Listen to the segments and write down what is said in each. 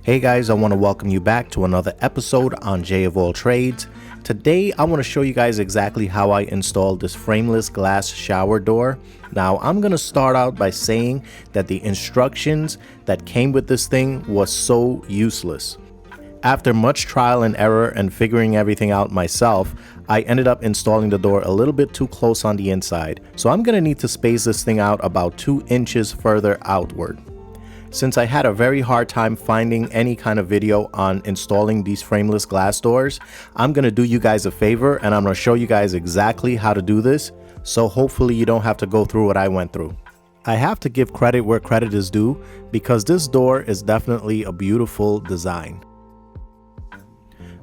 Hey guys, I want to welcome you back to another episode on J of All Trades. Today I want to show you guys exactly how I installed this frameless glass shower door. Now I'm going to start out by saying that the instructions that came with this thing was so useless. After much trial and error and figuring everything out myself, I ended up installing the door a little bit too close on the inside, so I'm going to need to space this thing out about 2 inches further outward. Since I had a very hard time finding any kind of video on installing these frameless glass doors, I'm going to do you guys a favor and I'm going to show you guys exactly how to do this, so hopefully you don't have to go through what I went through. I have to give credit where credit is due because this door is definitely a beautiful design.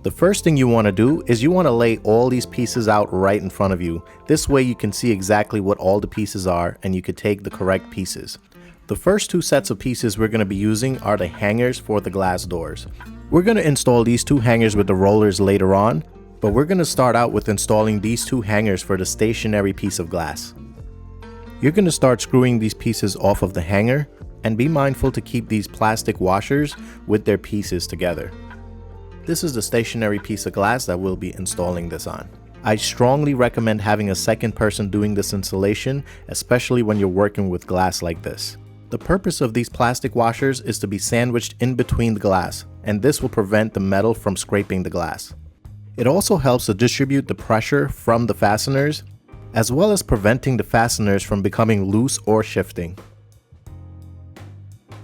The first thing you want to do is you want to lay all these pieces out right in front of you. This way you can see exactly what all the pieces are and you can take the correct pieces. The first 2 sets of pieces we're going to be using are the hangers for the glass doors. We're going to install these 2 hangers with the rollers later on, but we're going to start out with installing these 2 hangers for the stationary piece of glass. You're going to start screwing these pieces off of the hanger and be mindful to keep these plastic washers with their pieces together. This is the stationary piece of glass that we'll be installing this on. I strongly recommend having a second person doing this installation, especially when you're working with glass like this. The purpose of these plastic washers is to be sandwiched in between the glass, and this will prevent the metal from scraping the glass. It also helps to distribute the pressure from the fasteners, as well as preventing the fasteners from becoming loose or shifting.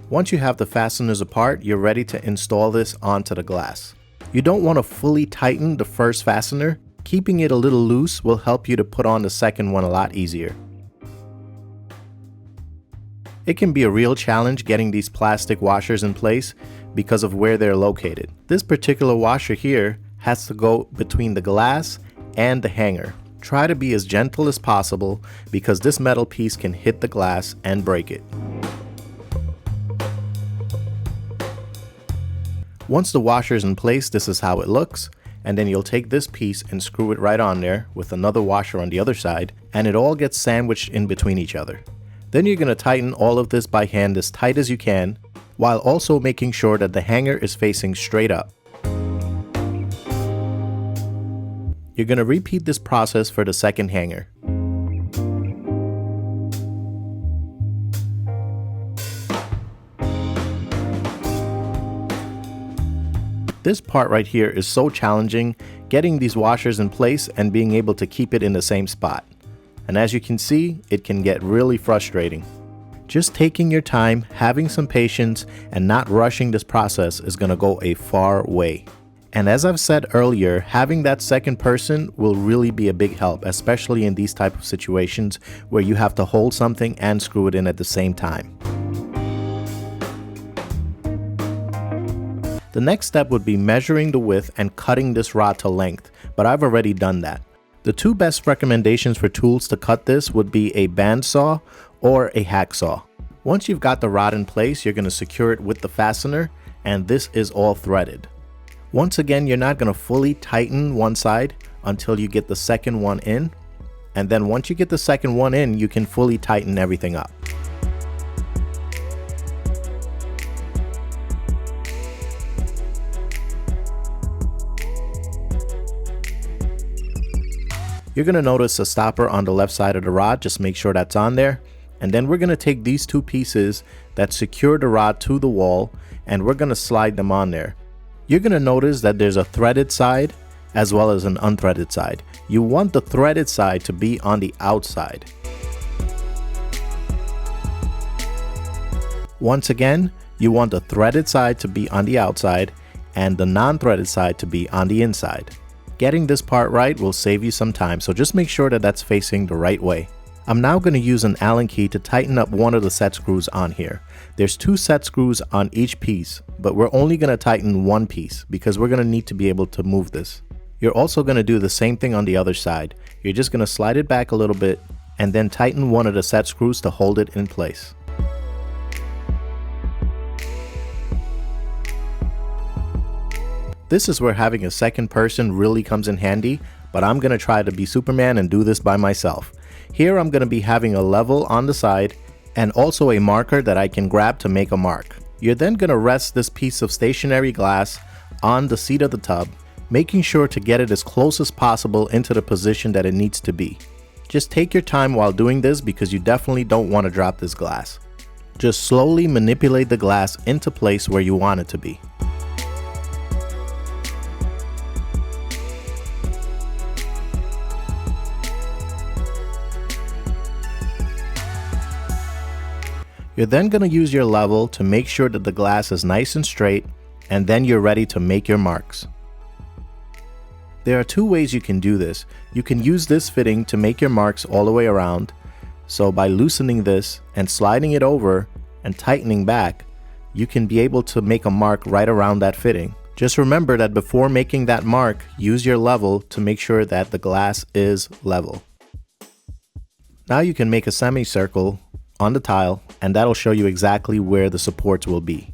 Once you have the fasteners apart, you're ready to install this onto the glass. You don't want to fully tighten the first fastener. Keeping it a little loose will help you to put on the second one a lot easier. It can be a real challenge getting these plastic washers in place because of where they're located. This particular washer here has to go between the glass and the hanger. Try to be as gentle as possible because this metal piece can hit the glass and break it. Once the washer is in place, this is how it looks, and then you'll take this piece and screw it right on there with another washer on the other side, and it all gets sandwiched in between each other. Then you're going to tighten all of this by hand as tight as you can, while also making sure that the hanger is facing straight up. You're going to repeat this process for the second hanger. This part right here is so challenging, getting these washers in place and being able to keep it in the same spot. And as you can see, it can get really frustrating. Just taking your time, having some patience, and not rushing this process is going to go a far way. And as I've said earlier, having that second person will really be a big help, especially in these type of situations where you have to hold something and screw it in at the same time. The next step would be measuring the width and cutting this rod to length, but I've already done that. The 2 best recommendations for tools to cut this would be a bandsaw or a hacksaw. Once you've got the rod in place, you're going to secure it with the fastener, and this is all threaded. Once again, you're not going to fully tighten one side until you get the second one in, and then once you get the second one in, you can fully tighten everything up. You're going to notice a stopper on the left side of the rod, just make sure that's on there. And then we're going to take these 2 pieces that secure the rod to the wall and we're going to slide them on there. You're going to notice that there's a threaded side as well as an unthreaded side. You want the threaded side to be on the outside. Once again, you want the threaded side to be on the outside and the non-threaded side to be on the inside. Getting this part right will save you some time, so just make sure that that's facing the right way. I'm now going to use an Allen key to tighten up one of the set screws on here. There's 2 set screws on each piece, but we're only going to tighten one piece because we're going to need to be able to move this. You're also going to do the same thing on the other side. You're just going to slide it back a little bit and then tighten one of the set screws to hold it in place. This is where having a second person really comes in handy, but I'm going to try to be Superman and do this by myself. Here I'm going to be having a level on the side and also a marker that I can grab to make a mark. You're then going to rest this piece of stationary glass on the seat of the tub, making sure to get it as close as possible into the position that it needs to be. Just take your time while doing this because you definitely don't want to drop this glass. Just slowly manipulate the glass into place where you want it to be. You're then going to use your level to make sure that the glass is nice and straight, and then you're ready to make your marks. There are two ways you can do this. You can use this fitting to make your marks all the way around. So by loosening this and sliding it over and tightening back, you can be able to make a mark right around that fitting. Just remember that before making that mark, use your level to make sure that the glass is level. Now you can make a semicircle on the tile, and that'll show you exactly where the supports will be.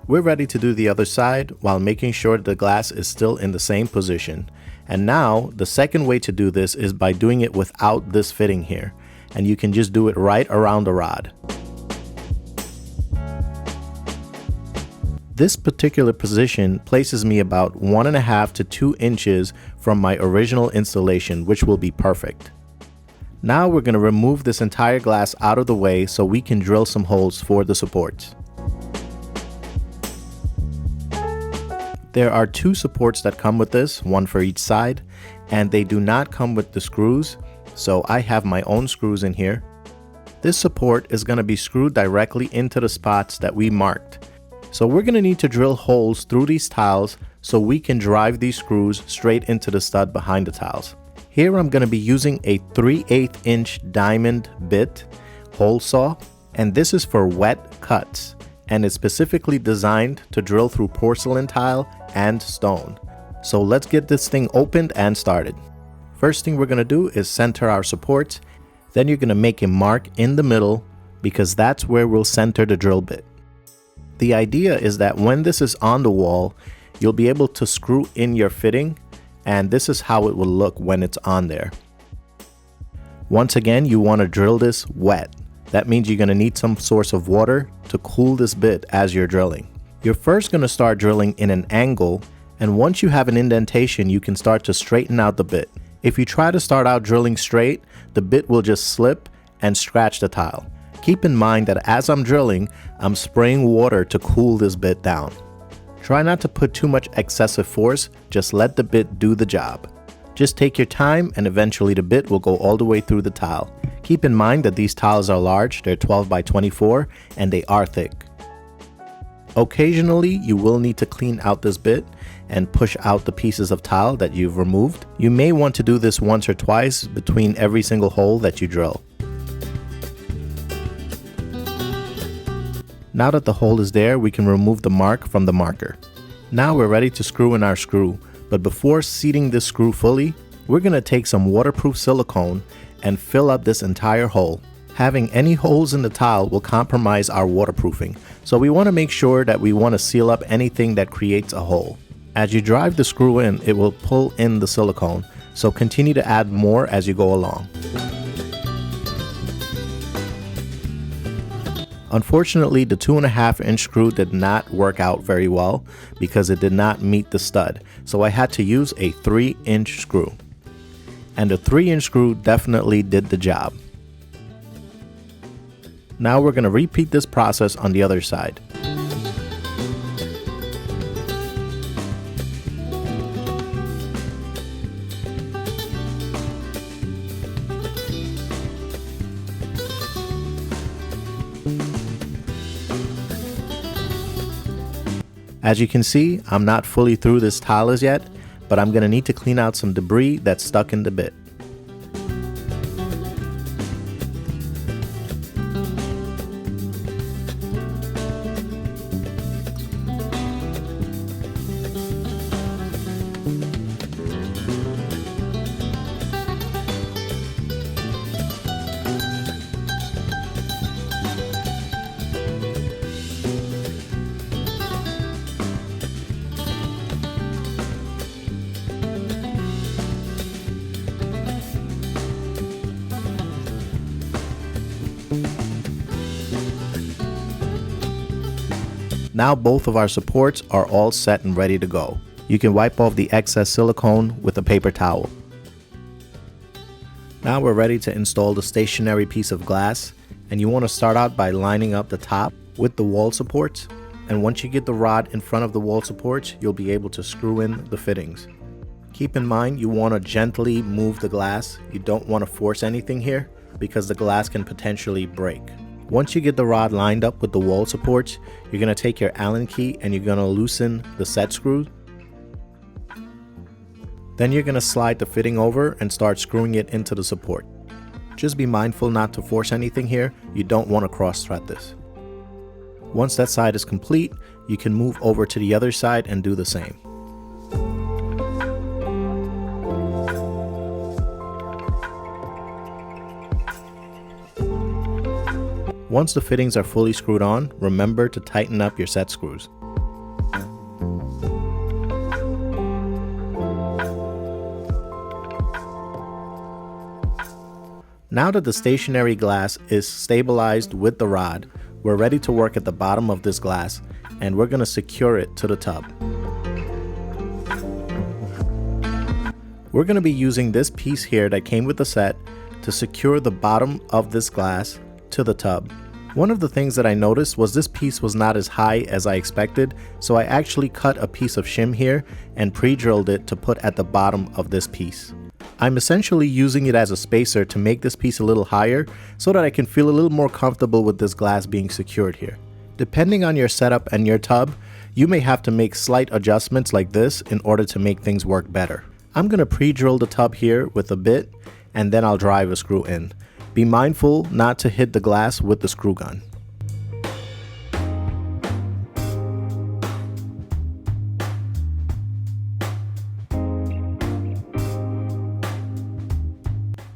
We're ready to do the other side while making sure the glass is still in the same position. And now the second way to do this is by doing it without this fitting here, and you can just do it right around the rod. This particular position places me about 1.5 to 2 inches from my original installation, which will be perfect. Now we're going to remove this entire glass out of the way so we can drill some holes for the supports. There are 2 supports that come with this, one for each side, and they do not come with the screws, so I have my own screws in here. This support is going to be screwed directly into the spots that we marked. So we're going to need to drill holes through these tiles so we can drive these screws straight into the stud behind the tiles. Here I'm going to be using a 3/8 inch diamond bit hole saw, and this is for wet cuts, and it's specifically designed to drill through porcelain tile and stone. So let's get this thing opened and started. First thing we're going to do is center our supports, then you're going to make a mark in the middle because that's where we'll center the drill bit. The idea is that when this is on the wall, you'll be able to screw in your fitting, and this is how it will look when it's on there. Once again, you want to drill this wet. That means you're going to need some source of water to cool this bit as you're drilling. You're first going to start drilling in an angle, and once you have an indentation, you can start to straighten out the bit. If you try to start out drilling straight, the bit will just slip and scratch the tile. Keep in mind that as I'm drilling, I'm spraying water to cool this bit down. Try not to put too much excessive force, just let the bit do the job. Just take your time and eventually the bit will go all the way through the tile. Keep in mind that these tiles are large, they're 12 by 24, and they are thick. Occasionally, you will need to clean out this bit and push out the pieces of tile that you've removed. You may want to do this once or twice between every single hole that you drill. Now that the hole is there, we can remove the mark from the marker. Now we're ready to screw in our screw, but before seating this screw fully, we're going to take some waterproof silicone and fill up this entire hole. Having any holes in the tile will compromise our waterproofing, so we want to make sure that we want to seal up anything that creates a hole. As you drive the screw in, it will pull in the silicone, so continue to add more as you go along. Unfortunately, the 2.5 inch screw did not work out very well because it did not meet the stud, so I had to use a 3-inch screw. And the 3-inch screw definitely did the job. Now we're going to repeat this process on the other side. As you can see, I'm not fully through this tile as yet, but I'm going to need to clean out some debris that's stuck in the bit. Now both of our supports are all set and ready to go. You can wipe off the excess silicone with a paper towel. Now we're ready to install the stationary piece of glass, and you want to start out by lining up the top with the wall supports, and once you get the rod in front of the wall supports, you'll be able to screw in the fittings. Keep in mind you want to gently move the glass. You don't want to force anything here because the glass can potentially break. Once you get the rod lined up with the wall supports, you're going to take your Allen key and you're going to loosen the set screw. Then you're going to slide the fitting over and start screwing it into the support. Just be mindful not to force anything here. You don't want to cross thread this. Once that side is complete, you can move over to the other side and do the same. Once the fittings are fully screwed on, remember to tighten up your set screws. Now that the stationary glass is stabilized with the rod, we're ready to work at the bottom of this glass, and we're going to secure it to the tub. We're going to be using this piece here that came with the set to secure the bottom of this glass to the tub. One of the things that I noticed was this piece was not as high as I expected, so I actually cut a piece of shim here and pre-drilled it to put at the bottom of this piece. I'm essentially using it as a spacer to make this piece a little higher so that I can feel a little more comfortable with this glass being secured here. Depending on your setup and your tub, you may have to make slight adjustments like this in order to make things work better. I'm going to pre-drill the tub here with a bit, and then I'll drive a screw in. Be mindful not to hit the glass with the screw gun.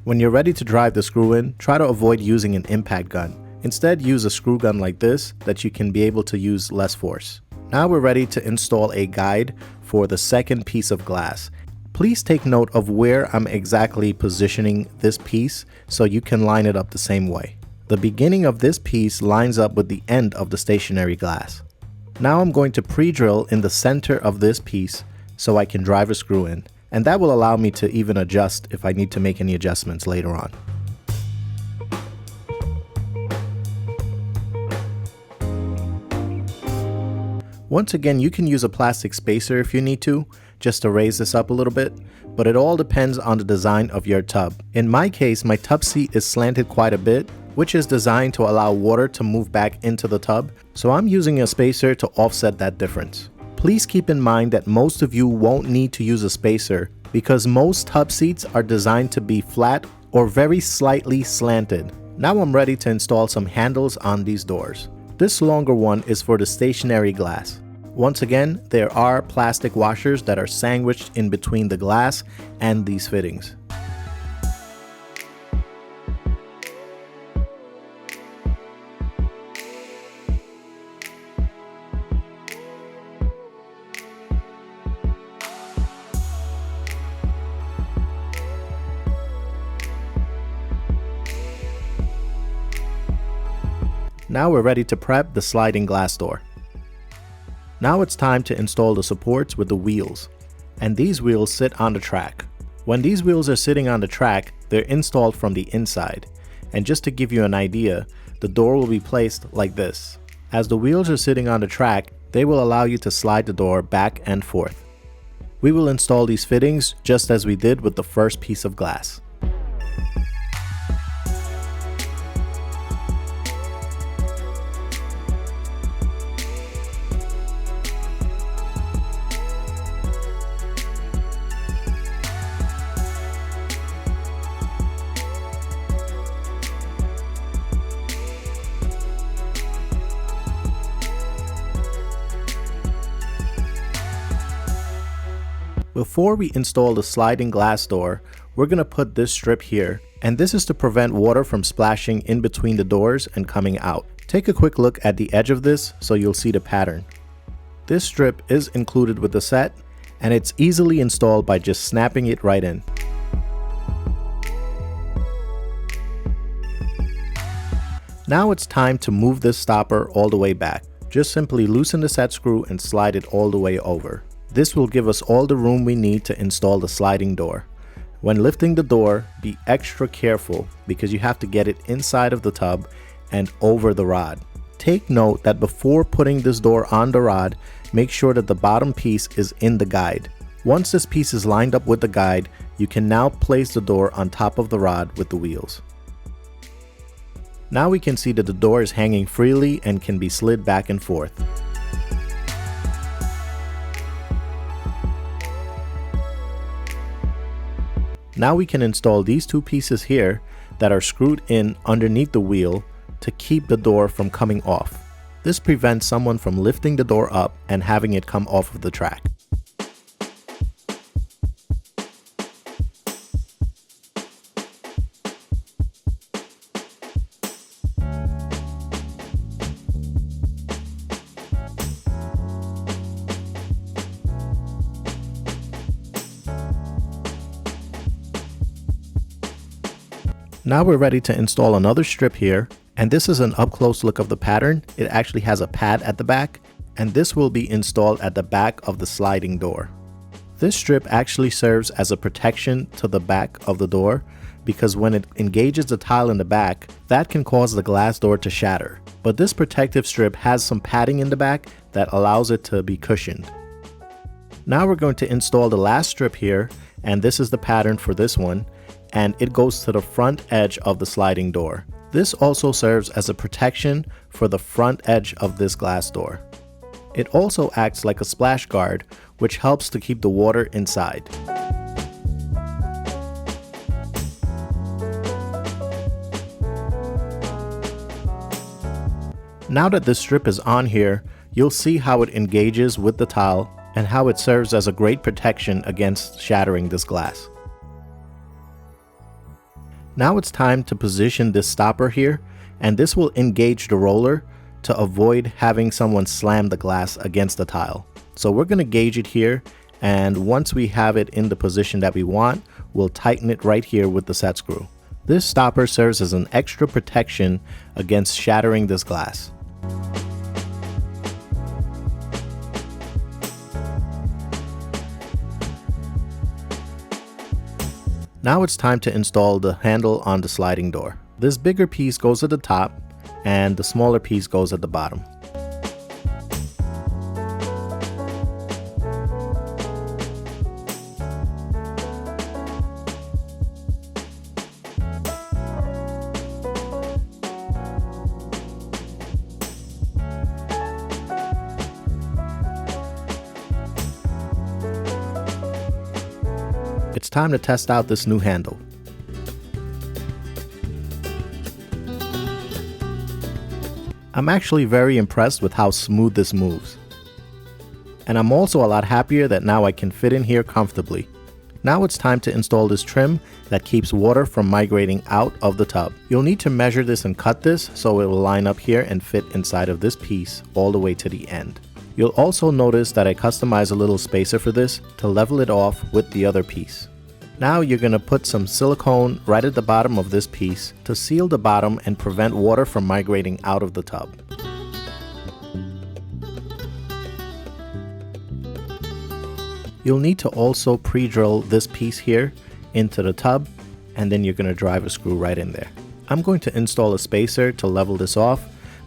When you're ready to drive the screw in, try to avoid using an impact gun. Instead, use a screw gun like this that you can be able to use less force. Now we're ready to install a guide for the second piece of glass. Please take note of where I'm exactly positioning this piece so you can line it up the same way. The beginning of this piece lines up with the end of the stationary glass. Now I'm going to pre-drill in the center of this piece so I can drive a screw in, and that will allow me to even adjust if I need to make any adjustments later on. Once again, you can use a plastic spacer if you need to, just to raise this up a little bit, but it all depends on the design of your tub. In my case, my tub seat is slanted quite a bit, which is designed to allow water to move back into the tub, so I'm using a spacer to offset that difference. Please keep in mind that most of you won't need to use a spacer because most tub seats are designed to be flat or very slightly slanted. Now I'm ready to install some handles on these doors. This longer one is for the stationary glass. Once again, there are plastic washers that are sandwiched in between the glass and these fittings. Now we're ready to prep the sliding glass door. Now it's time to install the supports with the wheels, and these wheels sit on the track. When these wheels are sitting on the track, they're installed from the inside, and just to give you an idea, the door will be placed like this. As the wheels are sitting on the track, they will allow you to slide the door back and forth. We will install these fittings just as we did with the first piece of glass. Before we install the sliding glass door, we're going to put this strip here, and this is to prevent water from splashing in between the doors and coming out. Take a quick look at the edge of this so you'll see the pattern. This strip is included with the set, and it's easily installed by just snapping it right in. Now it's time to move this stopper all the way back. Just simply loosen the set screw and slide it all the way over. This will give us all the room we need to install the sliding door. When lifting the door, be extra careful because you have to get it inside of the tub and over the rod. Take note that before putting this door on the rod, make sure that the bottom piece is in the guide. Once this piece is lined up with the guide, you can now place the door on top of the rod with the wheels. Now we can see that the door is hanging freely and can be slid back and forth. Now we can install these two pieces here that are screwed in underneath the wheel to keep the door from coming off. This prevents someone from lifting the door up and having it come off of the track. Now we're ready to install another strip here, and this is an up-close look of the pattern. It actually has a pad at the back, and this will be installed at the back of the sliding door. This strip actually serves as a protection to the back of the door because when it engages the tile in the back, that can cause the glass door to shatter. But this protective strip has some padding in the back that allows it to be cushioned. Now we're going to install the last strip here, and this is the pattern for this one, and it goes to the front edge of the sliding door. This also serves as a protection for the front edge of this glass door. It also acts like a splash guard, which helps to keep the water inside. Now that this strip is on here, you'll see how it engages with the tile and how it serves as a great protection against shattering this glass. Now it's time to position this stopper here, and this will engage the roller to avoid having someone slam the glass against the tile. So we're going to gauge it here, and once we have it in the position that we want, we'll tighten it right here with the set screw. This stopper serves as an extra protection against shattering this glass. Now it's time to install the handle on the sliding door. This bigger piece goes at the top and the smaller piece goes at the bottom. It's time to test out this new handle. I'm actually very impressed with how smooth this moves. And I'm also a lot happier that now I can fit in here comfortably. Now it's time to install this trim that keeps water from migrating out of the tub. You'll need to measure this and cut this so it will line up here and fit inside of this piece all the way to the end. You'll also notice that I customized a little spacer for this to level it off with the other piece. Now you're going to put some silicone right at the bottom of this piece to seal the bottom and prevent water from migrating out of the tub. You'll need to also pre-drill this piece here into the tub, and then you're going to drive a screw right in there. I'm going to install a spacer to level this off,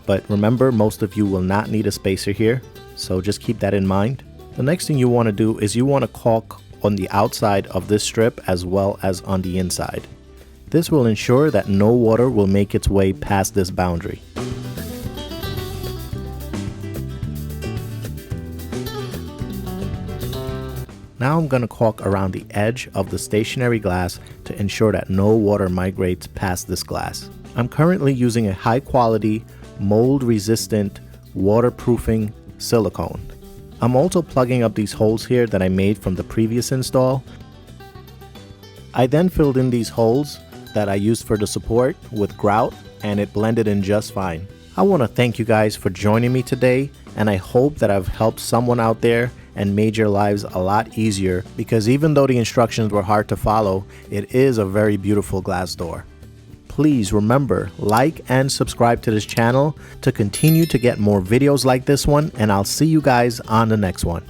but remember, most of you will not need a spacer here, so just keep that in mind. The next thing you want to do is you want to caulk on the outside of this strip as well as on the inside. This will ensure that no water will make its way past this boundary. Now I'm going to caulk around the edge of the stationary glass to ensure that no water migrates past this glass. I'm currently using a high quality, mold resistant, waterproofing silicone. I'm also plugging up these holes here that I made from the previous install. I then filled in these holes that I used for the support with grout, and it blended in just fine. I want to thank you guys for joining me today, and I hope that I've helped someone out there and made your lives a lot easier, because even though the instructions were hard to follow, it is a very beautiful glass door. please remember, like and subscribe to this channel to continue to get more videos like this one, and I'll see you guys on the next one.